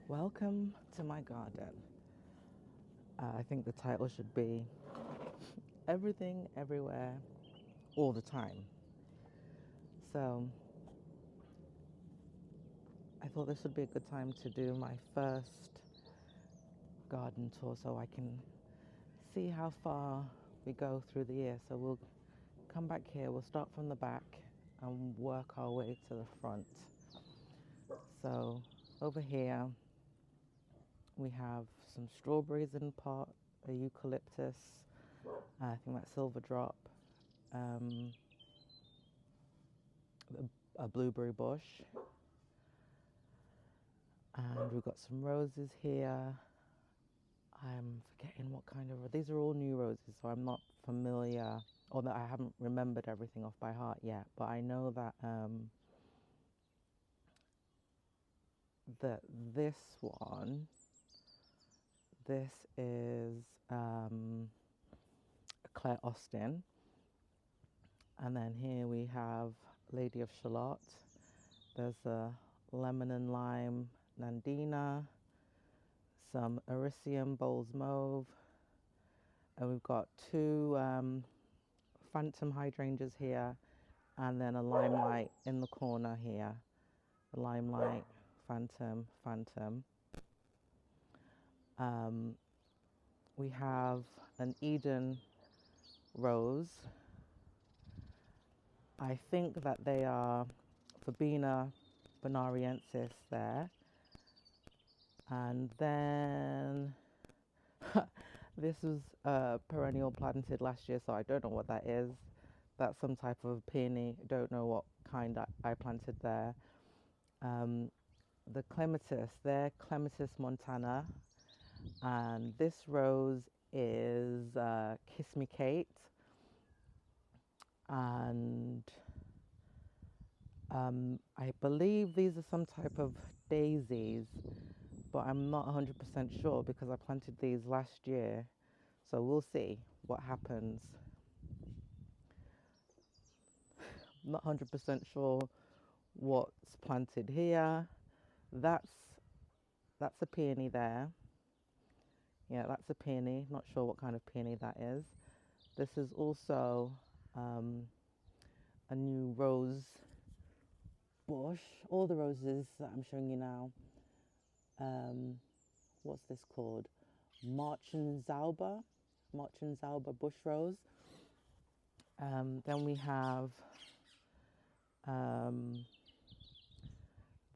Welcome to my garden. I think the title should be Everything, Everywhere, All the Time. So, I thought this would be a good time to do my first garden tour so I can see how far we go through the year. So, we'll come back here, we'll start from the back and work our way to the front. So, over here, we have some strawberries in pot, a eucalyptus, I think that's silver drop, um, a blueberry bush, and we've got some roses here. I'm forgetting what kind of, these are all new roses, so I'm not familiar, or that I haven't remembered everything off by heart yet, but I know that this one, this is Claire Austin, and then here we have Lady of Shalott. There's a lemon and lime Nandina, some Ericium Bowls Mauve, and we've got two phantom hydrangeas here, and then a limelight in the corner here. The limelight, phantom, phantom. We have an Eden rose. I think that they are Verbena bonariensis there. And then this was perennial planted last year, so I don't know what that is. That's some type of peony. Don't know what kind I planted there. The clematis, they're Clematis montana, and this rose is Kiss Me Kate, and I believe these are some type of daisies, but I'm not 100% sure because I planted these last year, so we'll see what happens. I'm not 100% sure what's planted here. That's a peony there. Yeah, that's a peony. Not sure what kind of peony that is. This is also a new rose bush. All the roses that I'm showing you now. What's this called? Marchenzauber bush rose. Then we have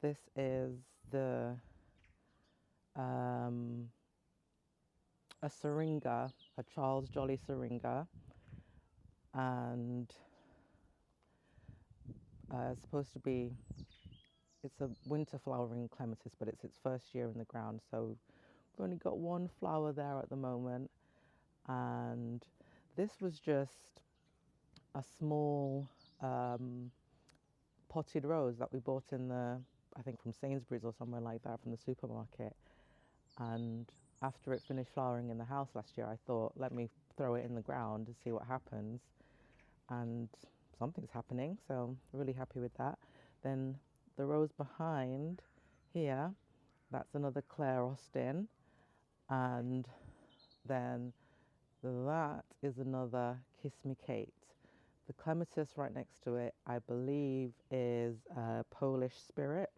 this is the a syringa, a Charles Jolly syringa, and it's supposed to be, it's a winter flowering clematis, but it's its first year in the ground, so we've only got one flower there at the moment. And this was just a small potted rose that we bought in the, I think from Sainsbury's or somewhere like that, from the supermarket. And after it finished flowering in the house last year, I thought, let me throw it in the ground to see what happens. And something's happening, so I'm really happy with that. Then the rose behind here, that's another Claire Austin. And then that is another Kiss Me Kate. The clematis right next to it, I believe, is a Polish Spirit.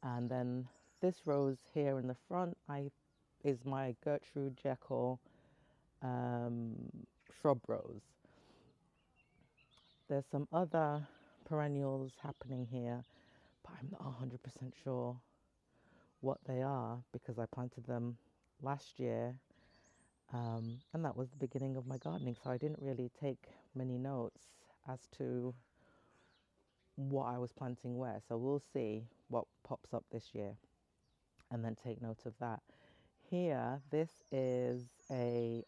And then this rose here in the front is my Gertrude Jekyll shrub rose. There's some other perennials happening here, but I'm not 100% sure what they are because I planted them last year, and that was the beginning of my gardening, so I didn't really take many notes as to what I was planting where. So we'll see what pops up this year and then take note of that. Here, this is I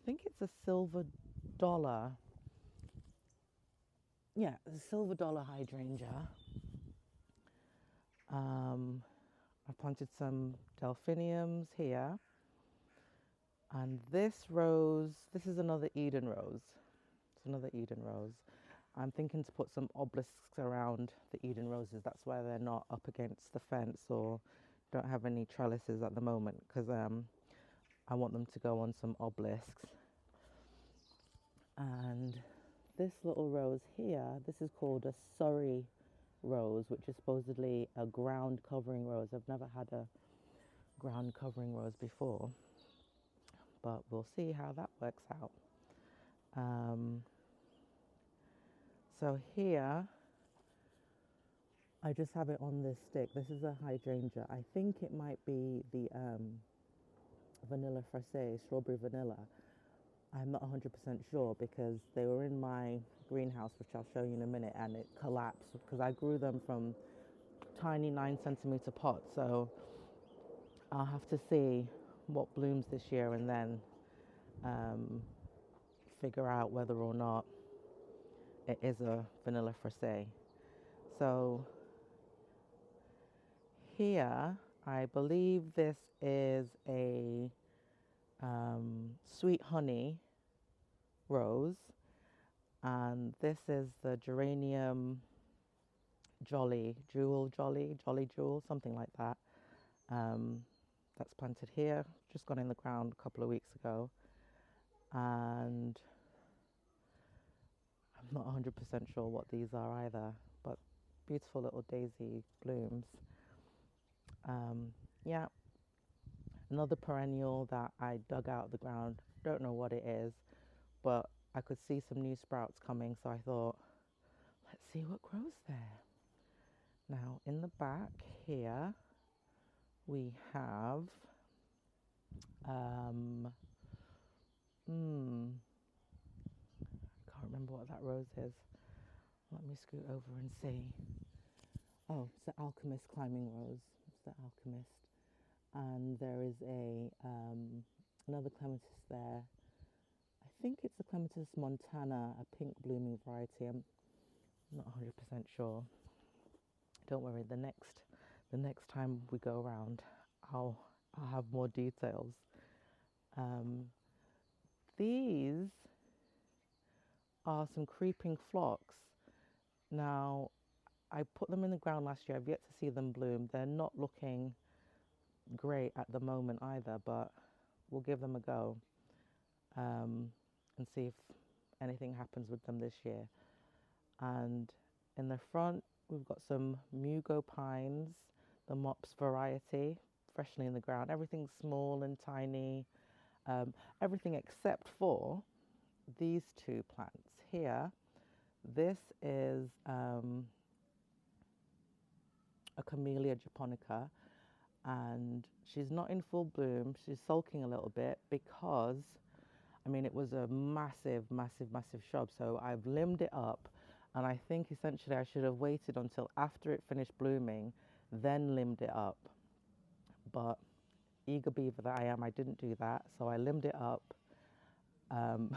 think it's a silver dollar. Yeah, a silver dollar hydrangea. I've planted some delphiniums here. And this rose, this is another Eden rose. It's another Eden rose. I'm thinking to put some obelisks around the Eden roses. That's why they're not up against the fence or don't have any trellises at the moment, because I want them to go on some obelisks. And this little rose here, this is called a Surrey rose, which is supposedly a ground covering rose. I've never had a ground covering rose before, but we'll see how that works out. So here, I just have it on this stick. This is a hydrangea. I think it might be the vanilla fraise, strawberry vanilla. I'm not 100% sure because they were in my greenhouse, which I'll show you in a minute, and it collapsed because I grew them from tiny 9 centimeter pots. So I'll have to see what blooms this year and then figure out whether or not it is a vanilla fraise. So here, I believe this is a sweet honey rose, and this is the geranium jolly jewel, something like that. That's planted here, just gone in the ground a couple of weeks ago, and I'm not 100% sure what these are either, but beautiful little daisy blooms. Yeah, another perennial that I dug out of the ground. Don't know what it is, but I could see some new sprouts coming, so I thought, let's see what grows there. Now, in the back here, we have, I can't remember what that rose is. Let me scoot over and see. Oh, it's the Alchemist climbing rose. It's the Alchemist. And there is another clematis there. I think it's a Clematis montana, a pink blooming variety. I'm not 100% sure. Don't worry, the next time we go around, I'll have more details. These are some creeping phlox. Now, I put them in the ground last year. I've yet to see them bloom. They're not looking great at the moment either, but we'll give them a go and see if anything happens with them this year. And in the front, we've got some Mugo pines, the Mops variety, freshly in the ground. Everything's small and tiny, everything except for these two plants here. This is a Camellia japonica, and she's not in full bloom. She's sulking a little bit because, I mean, it was a massive shrub. So I've limbed it up, and I think essentially I should have waited until after it finished blooming, then limbed it up. But eager beaver that I am, I didn't do that. So I limbed it up, and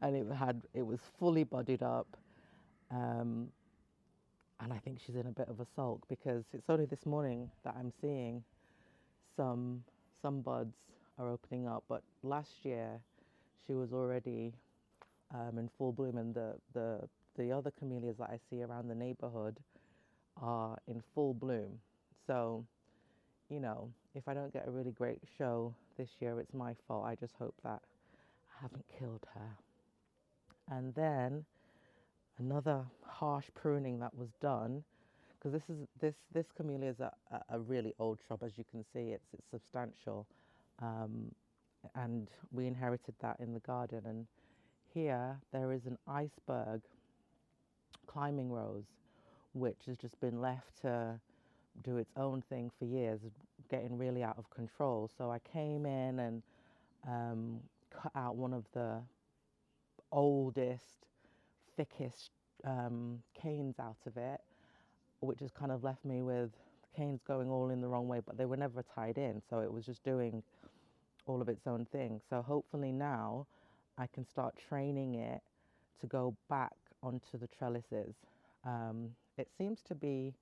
it was fully budded up. And I think she's in a bit of a sulk because it's only this morning that I'm seeing some buds are opening up. But last year she was already in full bloom, and the other camellias that I see around the neighborhood are in full bloom. So, you know, if I don't get a really great show this year, it's my fault. I just hope that I haven't killed her. And then another harsh pruning that was done, because this camellia is a really old shrub. As you can see, it's substantial, and we inherited that in the garden. And here there is an iceberg climbing rose, which has just been left to do its own thing for years, getting really out of control. So I came in and cut out one of the oldest, thickest canes out of it, which has kind of left me with canes going all in the wrong way, but they were never tied in, so it was just doing all of its own thing. So hopefully now I can start training it to go back onto the trellises. It seems to be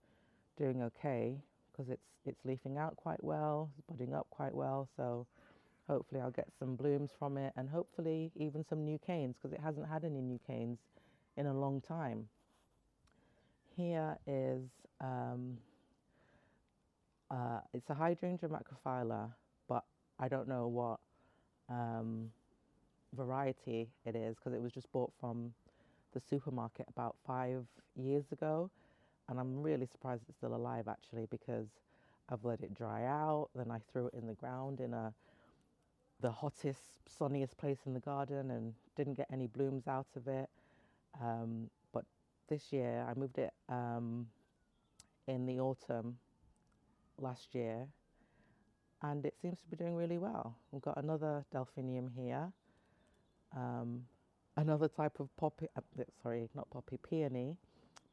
doing okay because it's leafing out quite well, it's budding up quite well, so hopefully I'll get some blooms from it, and hopefully even some new canes, because it hasn't had any new canes in a long time. Here is, it's a hydrangea macrophylla, but I don't know what um, variety it is because it was just bought from the supermarket about 5 years ago. And I'm really surprised it's still alive actually because I've let it dry out. Then I threw it in the ground in the hottest, sunniest place in the garden and didn't get any blooms out of it. But this year I moved it in the autumn last year and it seems to be doing really well. We've got another delphinium here, another type of poppy, sorry, not poppy, peony.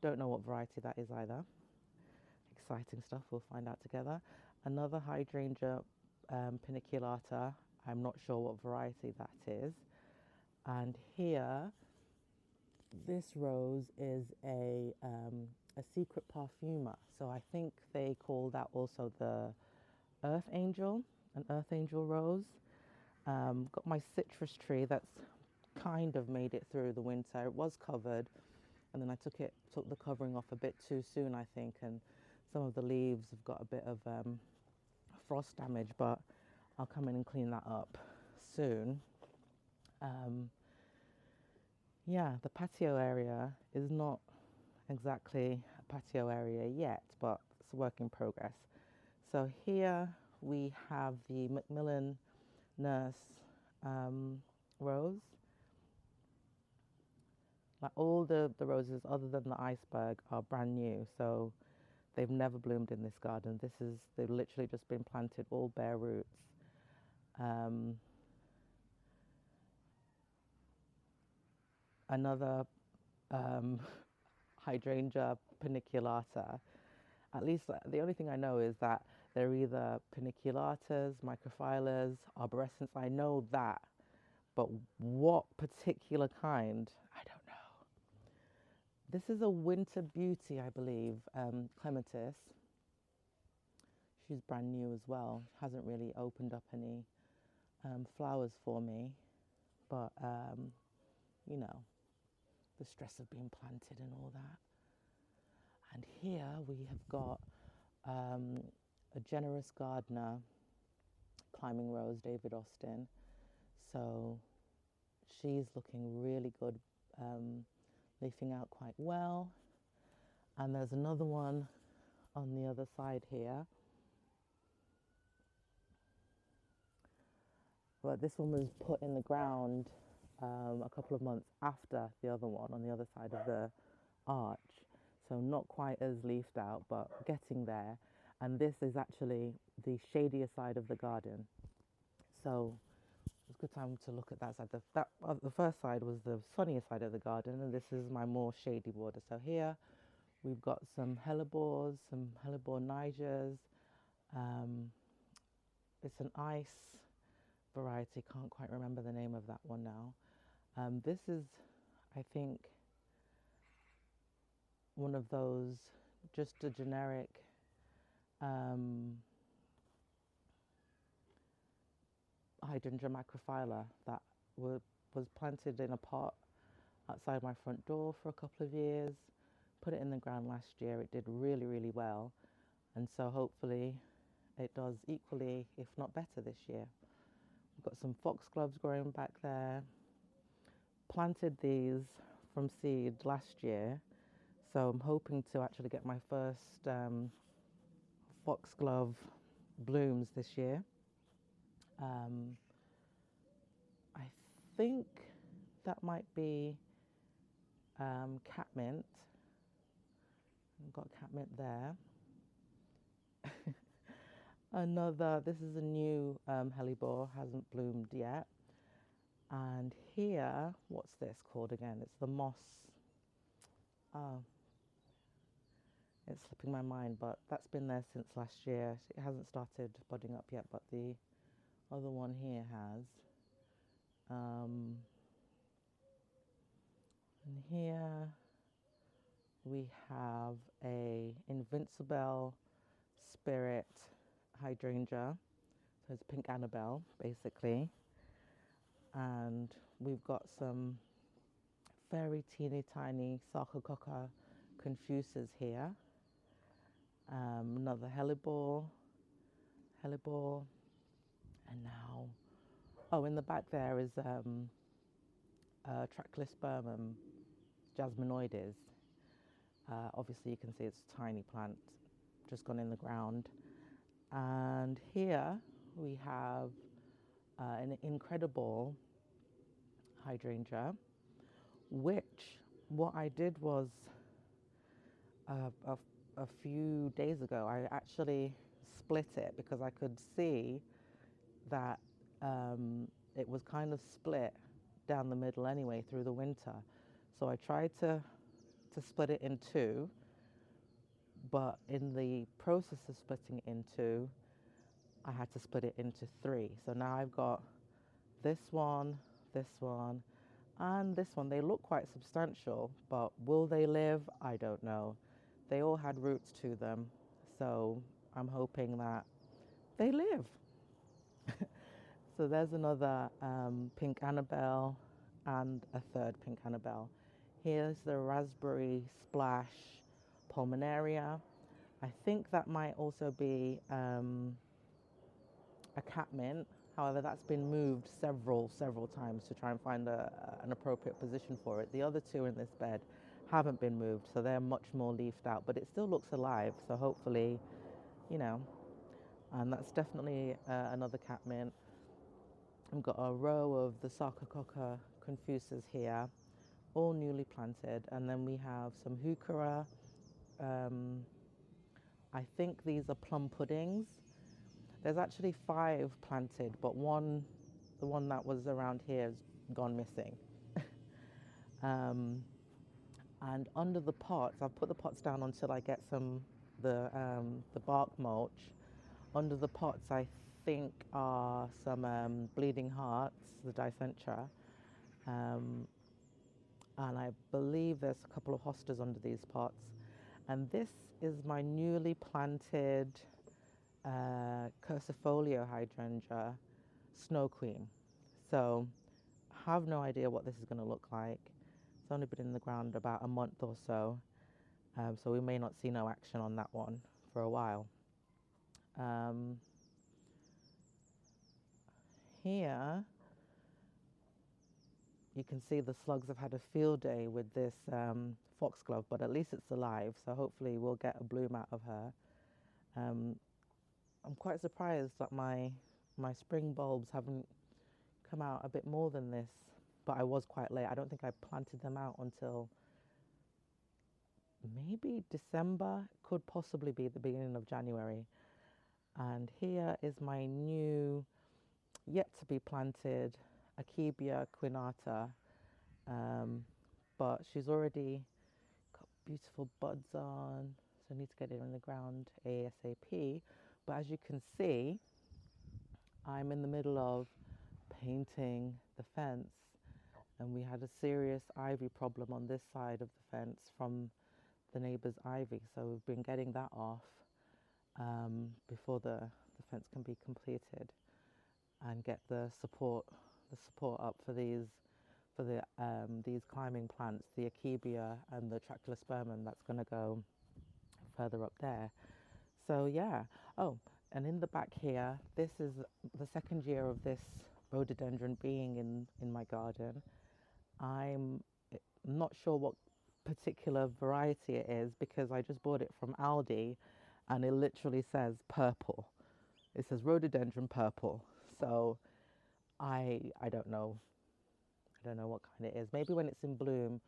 Don't know what variety that is either. Exciting stuff, we'll find out together. Another hydrangea paniculata, I'm not sure what variety that is. And here, this rose is a secret parfumer. So I think they call that also the Earth Angel, an Earth Angel rose. Got my citrus tree that's kind of made it through the winter. It was covered, and then I took the covering off a bit too soon, I think, and some of the leaves have got a bit of frost damage, but I'll come in and clean that up soon. Yeah, the patio area is not exactly a patio area yet, but it's a work in progress. So here we have the Macmillan Nurse rose. Like all the roses other than the iceberg are brand new, so they've never bloomed in this garden. They've literally just been planted, all bare roots. Another hydrangea paniculata. At least the only thing I know is that they're either paniculatas, microphyllas, arborescens. I know that, but what particular kind, I don't know. This is a winter beauty, I believe, clematis. She's brand new as well. Hasn't really opened up any flowers for me, but you know, the stress of being planted and all that. And here we have got a generous gardener climbing rose, David Austin. So she's looking really good, leafing out quite well. And there's another one on the other side here. But this one was put in the ground a couple of months after the other one on the other side of the arch. So not quite as leafed out, but getting there. And this is actually the shadier side of the garden. So it's a good time to look at that side. The first side was the sunnier side of the garden, and this is my more shady border. So here we've got some hellebores, some hellebore nigers. It's an ice variety, can't quite remember the name of that one now. This is, I think, one of those, just a generic hydrangea macrophylla that was planted in a pot outside my front door for a couple of years. Put it in the ground last year. It did really, really well. And so hopefully it does equally, if not better, this year. We've got some foxgloves growing back there. Planted these from seed last year. So I'm hoping to actually get my first foxglove blooms this year. I think that might be catmint. I've got catmint there. This is a new hellebore, hasn't bloomed yet. And here, what's this called again? It's the moss. Oh, it's slipping my mind, but that's been there since last year. It hasn't started budding up yet, but the other one here has. And here we have a Invincible Spirit hydrangea. So it's pink Annabelle, basically. And we've got some very teeny tiny Sarcococca confusus here. Another hellebore, and now, oh, in the back there is Trachlyspermum jasminoides. Obviously, you can see it's a tiny plant, just gone in the ground. And here we have an incredible hydrangea, which what I did was a few days ago, I actually split it because I could see that it was kind of split down the middle anyway through the winter. So I tried to split it in two, but in the process of splitting it in two, I had to split it into three. So now I've got this one, and this one. They look quite substantial, but will they live? I don't know. They all had roots to them, so I'm hoping that they live. So there's another pink Annabelle and a third pink Annabelle. Here's the raspberry splash pulmonaria. I think that might also be a catmint. However, that's been moved several times to try and find an appropriate position for it. The other two in this bed haven't been moved, so they're much more leafed out, but it still looks alive. So hopefully, you know, and that's definitely another catmint. I've got a row of the Sarcococca confusus here, all newly planted, and then we have some heuchera. I think these are plum puddings. There's actually 5 planted, but the one that was around here has gone missing. And under the pots, I've put the pots down until I get the bark mulch. Under the pots, I think are some bleeding hearts, the Dicentra, and I believe there's a couple of hostas under these pots. And this is my newly planted Quercifolia hydrangea, Snow Queen. So I have no idea what this is going to look like. It's only been in the ground about a month or so, so we may not see no action on that one for a while. Here you can see the slugs have had a field day with this foxglove, but at least it's alive, so hopefully we'll get a bloom out of her. I'm quite surprised that my spring bulbs haven't come out a bit more than this, but I was quite late. I don't think I planted them out until maybe December, could possibly be the beginning of January. And here is my new, yet to be planted Akebia quinata, but she's already got beautiful buds on, so I need to get it in the ground ASAP. But as you can see, I'm in the middle of painting the fence, and we had a serious ivy problem on this side of the fence from the neighbour's ivy, so we've been getting that off before the fence can be completed, and get the support up for these climbing plants, the Akebia and the Trachlyspermum that's going to go further up there. So yeah. Oh, and in the back here, this is the second year of this rhododendron being in my garden. I'm not sure what particular variety it is because I just bought it from Aldi, and it literally says purple. It says rhododendron purple. So I don't know. I don't know what kind it is. Maybe when it's in bloom,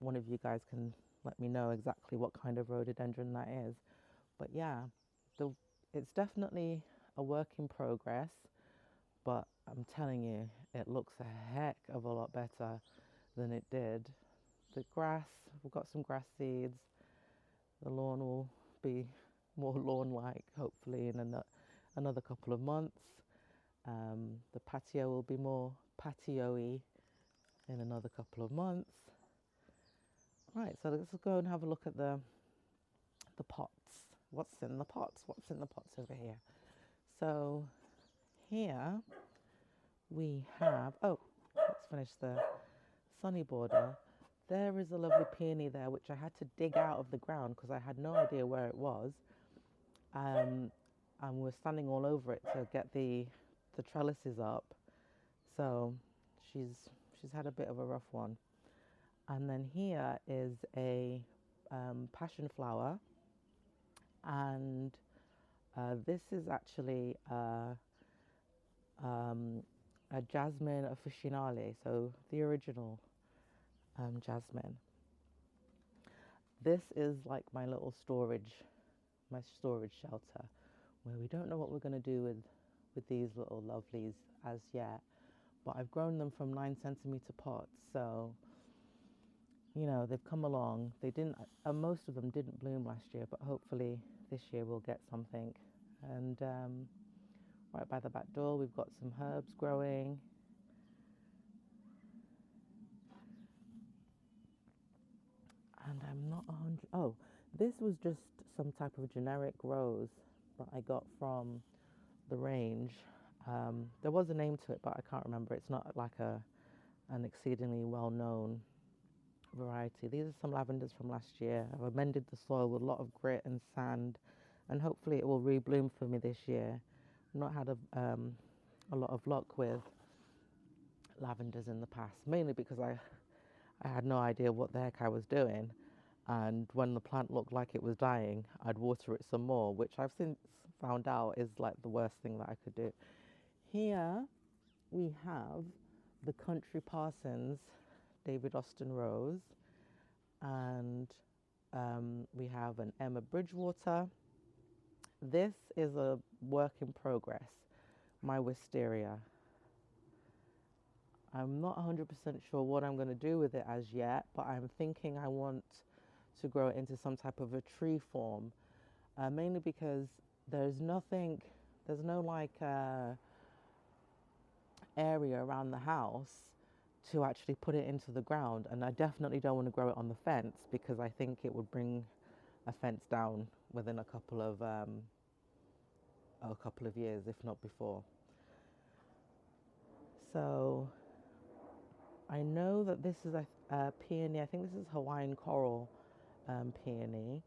one of you guys can let me know exactly what kind of rhododendron that is. But yeah, it's definitely a work in progress, but I'm telling you, it looks a heck of a lot better than it did. The grass, we've got some grass seeds. The lawn will be more lawn-like, hopefully, in another couple of months. The patio will be more patio-y in another couple of months. Right, so let's go and have a look at the pots. What's in the pots? What's in the pots over here? So here we have, oh, let's finish the sunny border, there is a lovely peony there, which I had to dig out of the ground because I had no idea where it was. And we're standing all over it to get the trellises up. So she's had a bit of a rough one. And then here is a passion flower, and this is actually a jasmine officinale, so the original jasmine. This is like my little storage shelter, where we don't know what we're going to do with these little lovelies as yet. But I've grown them from 9 centimeter pots, so you know they've come along. They didn't, most of them didn't bloom last year, but hopefully this year we'll get something. And right by the back door, we've got some herbs growing. And I'm not 100. Oh, this was just some type of generic rose that I got from the range. There was a name to it, but I can't remember. It's not like an exceedingly well-known variety. These are some lavenders from last year. I've amended the soil with a lot of grit and sand, and hopefully it will rebloom for me this year. I've not had a lot of luck with lavenders in the past, mainly because I had no idea what the heck I was doing. And when the plant looked like it was dying, I'd water it some more, which I've since found out is like the worst thing that I could do. Here we have the Country Parsons David Austin Rose, and we have an Emma Bridgewater. This is a work in progress, my wisteria. I'm not 100% sure what I'm going to do with it as yet, but I'm thinking I want to grow it into some type of a tree form, mainly because there's no like area around the house to actually put it into the ground, and I definitely don't want to grow it on the fence because I think it would bring a fence down within a couple of years, if not before. So I know that this is a peony. I think this is Hawaiian coral peony.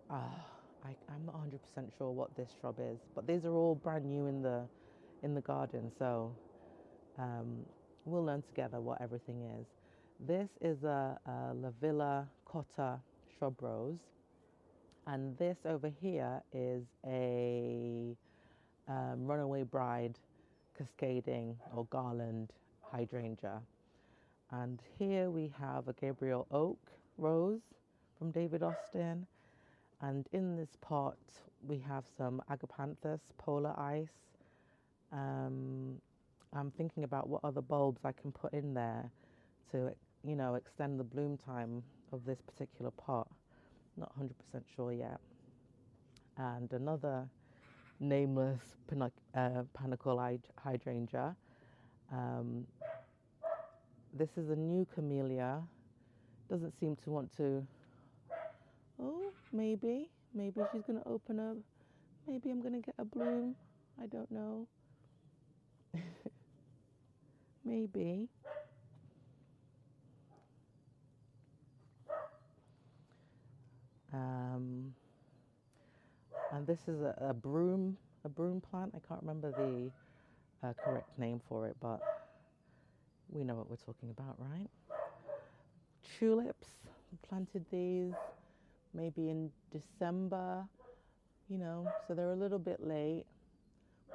I'm not 100% sure what this shrub is, but these are all brand new in the garden, so we'll learn together what everything is. This is a Lavilla cotta shrub rose, and this over here is a runaway bride cascading or garland hydrangea. And here we have a Gabriel Oak rose from David Austin. And in this pot, we have some Agapanthus polar ice. I'm thinking about what other bulbs I can put in there to, you know, extend the bloom time of this particular pot. Not 100% sure yet. And another nameless panicle hydrangea. This is a new camellia. Doesn't seem to want to. Oh, maybe she's going to open up. Maybe I'm going to get a bloom. I don't know. Maybe. And this is a broom plant. I can't remember the correct name for it, but we know what we're talking about, right? Tulips. Planted these maybe in December, you know, so they're a little bit late,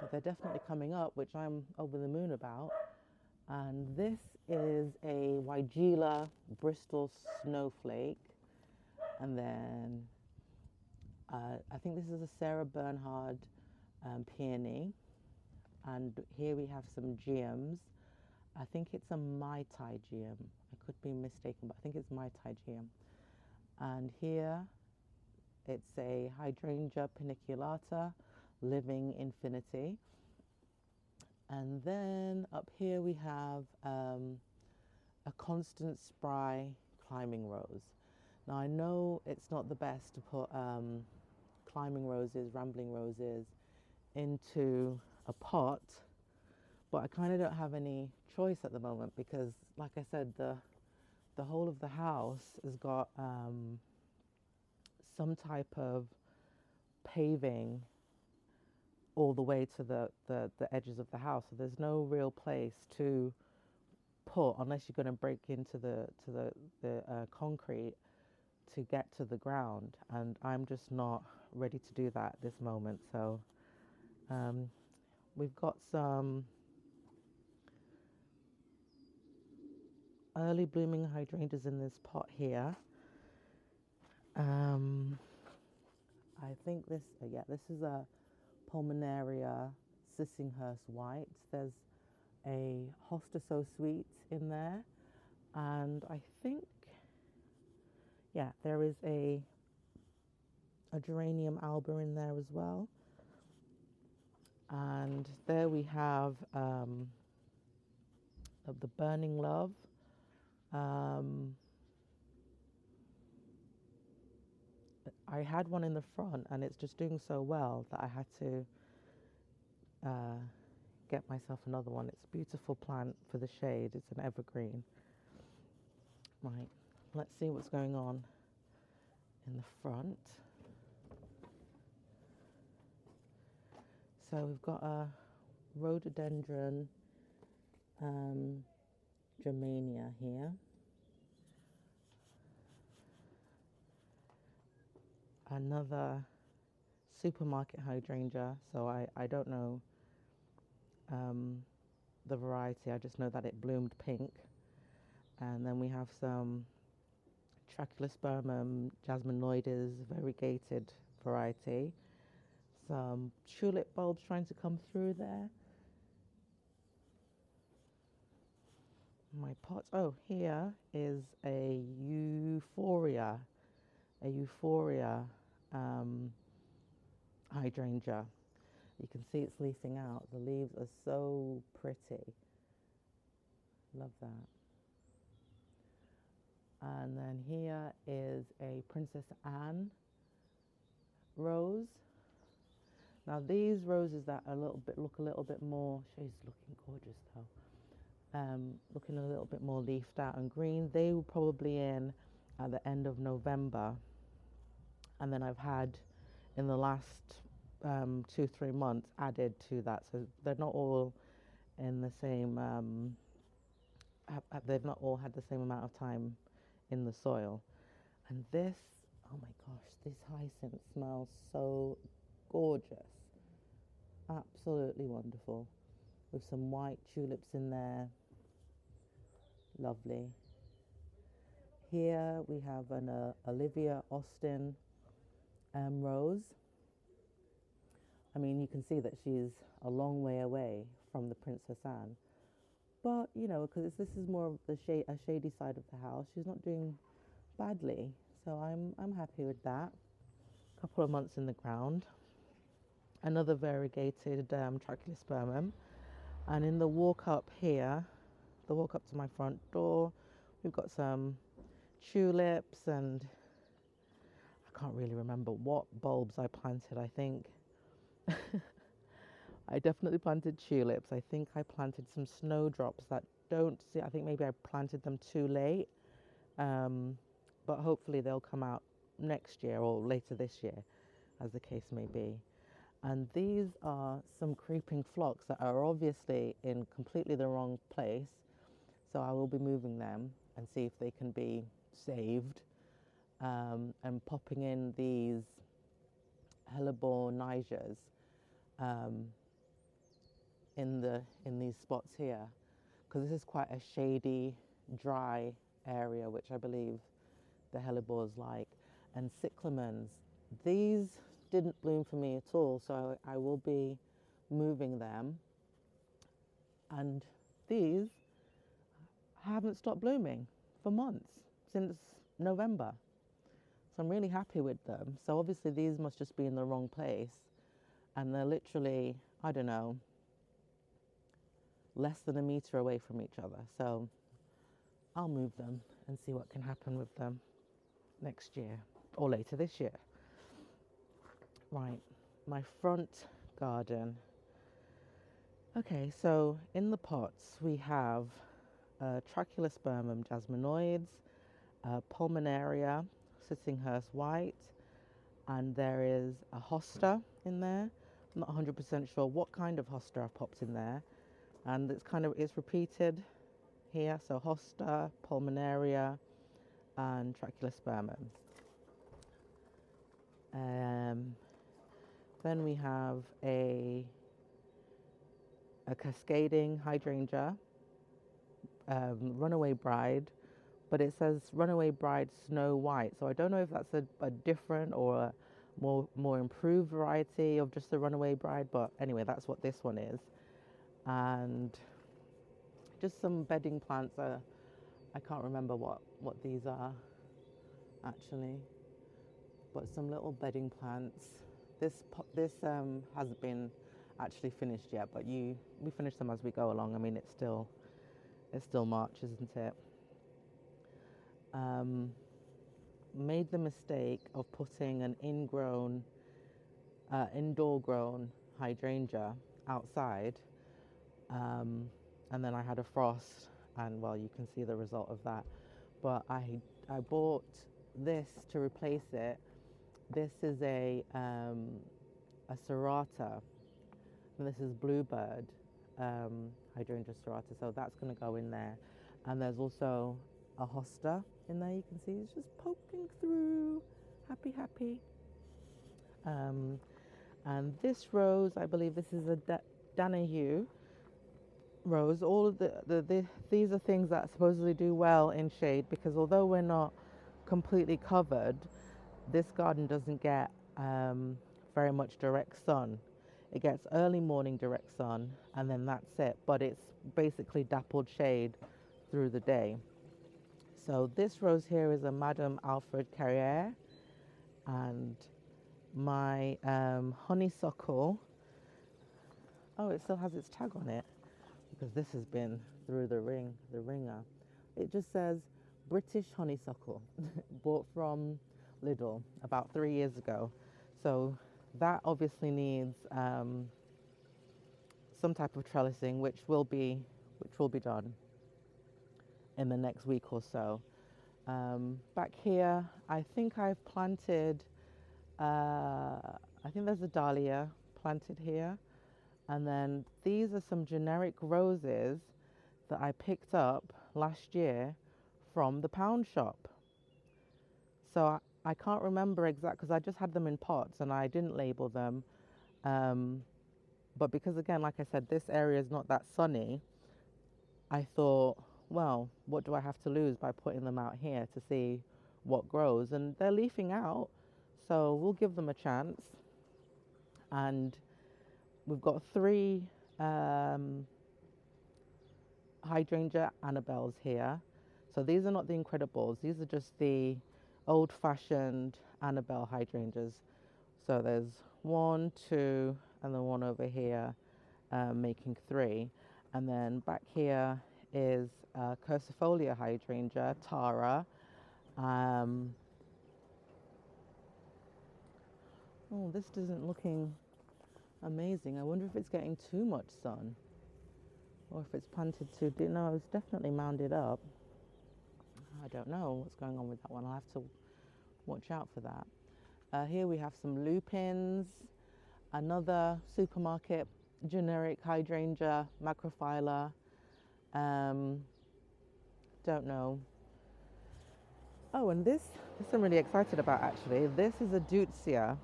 but they're definitely coming up, which I'm over the moon about. And this is a Weigela Bristol Snowflake. And then I think this is a Sarah Bernhard peony. And here we have some geums. I think it's a Mai Tai geum. I could be mistaken, but I think it's Mai Tai geum. And here it's a Hydrangea paniculata, Living Infinity. And then up here we have a Constant Spry climbing rose. Now I know it's not the best to put climbing roses, rambling roses into a pot, but I kind of don't have any choice at the moment because, like I said, the whole of the house has got some type of paving all the way to the edges of the house. So there's no real place to put, unless you're going to break into the concrete to get to the ground. And I'm just not ready to do that at this moment. So we've got some early blooming hydrangeas in this pot here. I think this is a Pulmonaria Sissinghurst white. There's a Hosta So Sweet in there, and I think, yeah, there is a Geranium alba in there as well. And there we have the Burning Love. I had one in the front and it's just doing so well that I had to get myself another one. It's a beautiful plant for the shade. It's an evergreen. Right, let's see what's going on in the front. So we've got a rhododendron germania here. Another supermarket hydrangea. So I don't know the variety. I just know that it bloomed pink. And then we have some Traculospermum jasminoides variegated variety. Some tulip bulbs trying to come through there. My pots. Oh, here is a euphoria hydrangea. You can see it's leafing out. The leaves are so pretty. Love that. And then here is a Princess Anne rose. Now these roses that are look a little bit more, she's looking gorgeous though. Looking a little bit more leafed out and green. They were probably in at the end of November. And then I've had in the last 2-3 months added to that. So they're not all in the same, they've not all had the same amount of time in the soil. And this, oh my gosh, this hyacinth smells so gorgeous. Absolutely wonderful. With some white tulips in there. Lovely. Here we have an Olivia Austin rose. I mean, you can see that she's a long way away from the Princess Anne. But, you know, because this is more of a shady side of the house, she's not doing badly. So I'm happy with that. A couple of months in the ground. Another variegated Traculospermum. And in the walk up here, the walk up to my front door, we've got some tulips, and I can't really remember what bulbs I planted. I think I definitely planted tulips. I think I planted some snowdrops that don't see, I think maybe I planted them too late, but hopefully they'll come out next year or later this year, as the case may be. And these are some creeping phlox that are obviously in completely the wrong place. So I will be moving them and see if they can be saved, and popping in these hellebore nigers in these spots here, because this is quite a shady, dry area, which I believe the hellebores like. And cyclamens, these didn't bloom for me at all, so I will be moving them. And these haven't stopped blooming for months, since November. So I'm really happy with them. So obviously these must just be in the wrong place, and they're literally, I don't know, less than a meter away from each other. So I'll move them and see what can happen with them next year or later this year. Right, my front garden. Okay, so in the pots we have Traculospermum jasminoides, Pulmonaria, Sittinghurst white, and there is a hosta in there. I'm not 100% sure what kind of hosta I've popped in there, and it's repeated here. So hosta, Pulmonaria, and Traculospermum. Um, then we have a cascading hydrangea, Runaway Bride, but it says Runaway Bride Snow White. So I don't know if that's a different or a more improved variety of just the Runaway Bride, but anyway, that's what this one is. And just some bedding plants. I can't remember what these are actually, but some little bedding plants. This hasn't been actually finished yet, but we finish them as we go along. I mean, it's still March, isn't it? Um, Made the mistake of putting an indoor grown hydrangea outside, and then I had a frost, and well, you can see the result of that. But I bought this to replace it. This is a serrata, and this is bluebird hydrangea serrata. So that's going to go in there, and there's also a hosta in there. You can see it's just poking through. Happy, happy. Um, and this rose, I believe this is a Danahue rose. All of these are things that supposedly do well in shade, because although we're not completely covered, this garden doesn't get very much direct sun. It gets early morning direct sun, and then that's it. But it's basically dappled shade through the day. So this rose here is a Madame Alfred Carrière, and my honeysuckle. Oh, it still has its tag on it because this has been through the ringer. It just says British honeysuckle, bought from Lidl about 3 years ago. So that obviously needs some type of trellising, which will be done in the next week or so. Back here, I think I've planted. I think there's a dahlia planted here, and then these are some generic roses that I picked up last year from the pound shop. So I can't remember exact because I just had them in pots and I didn't label them. Um, but because again, like I said, this area is not that sunny, I thought, well, what do I have to lose by putting them out here to see what grows? And they're leafing out, so we'll give them a chance. And we've got three hydrangea Annabelles here. So these are not the Incredibles, these are just the old fashioned Annabelle hydrangeas. So there's one, two, and then one over here, making three. And then back here is Quercifolia hydrangea, Tara. Oh, this isn't looking amazing. I wonder if it's getting too much sun or if it's planted too deep. No, it's definitely mounded up. I don't know what's going on with that one. I'll have to watch out for that. Here we have some lupins, another supermarket generic hydrangea, macrophylla. Don't know. Oh, and this I'm really excited about actually. This is a Deutzia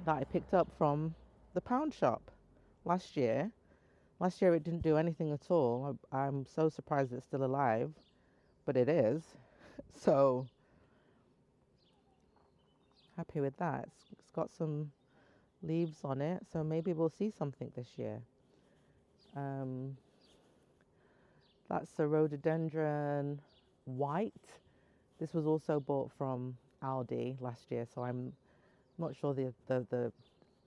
that I picked up from the pound shop last year. Last year it didn't do anything at all. I'm so surprised it's still alive, but it is. So happy with that. It's got some leaves on it, so maybe we'll see something this year. Um, that's a rhododendron white. This was also bought from Aldi last year, so I'm not sure the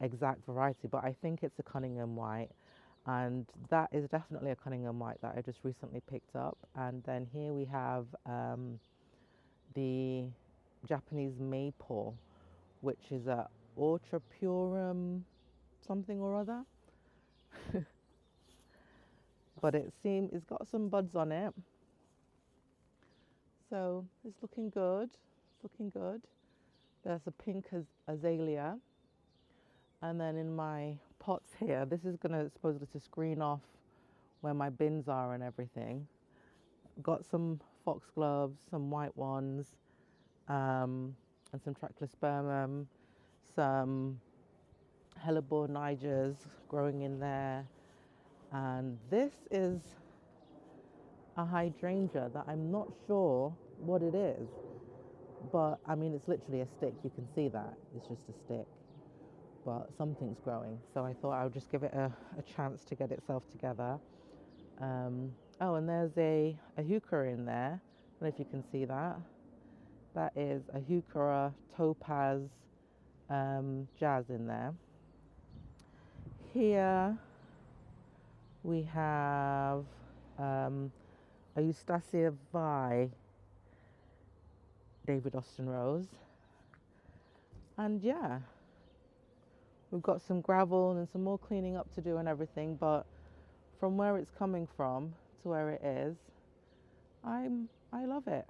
exact variety, but I think it's a Cunningham white. And that is definitely a Cunningham white that I just recently picked up. And then here we have the Japanese maple, which is a Ortra purum something or other. but it's got some buds on it. So it's looking good. It's looking good. There's a pink azalea. And then in my pots here, this is gonna supposedly to screen off where my bins are and everything. Got some foxgloves, some white ones, and some Trachlospermum, some hellebore nigers growing in there. And this is a hydrangea that I'm not sure what it is, but I mean, it's literally a stick. You can see that. It's just a stick, but something's growing. So I thought I would just give it a chance to get itself together. Oh, and there's a heuchera in there. I don't know if you can see that. That is a heuchera topaz jazz in there. Here we have a Eustacia Vi David Austin rose. And yeah, we've got some gravel and some more cleaning up to do and everything, but from where it's coming from to where it is, I love it.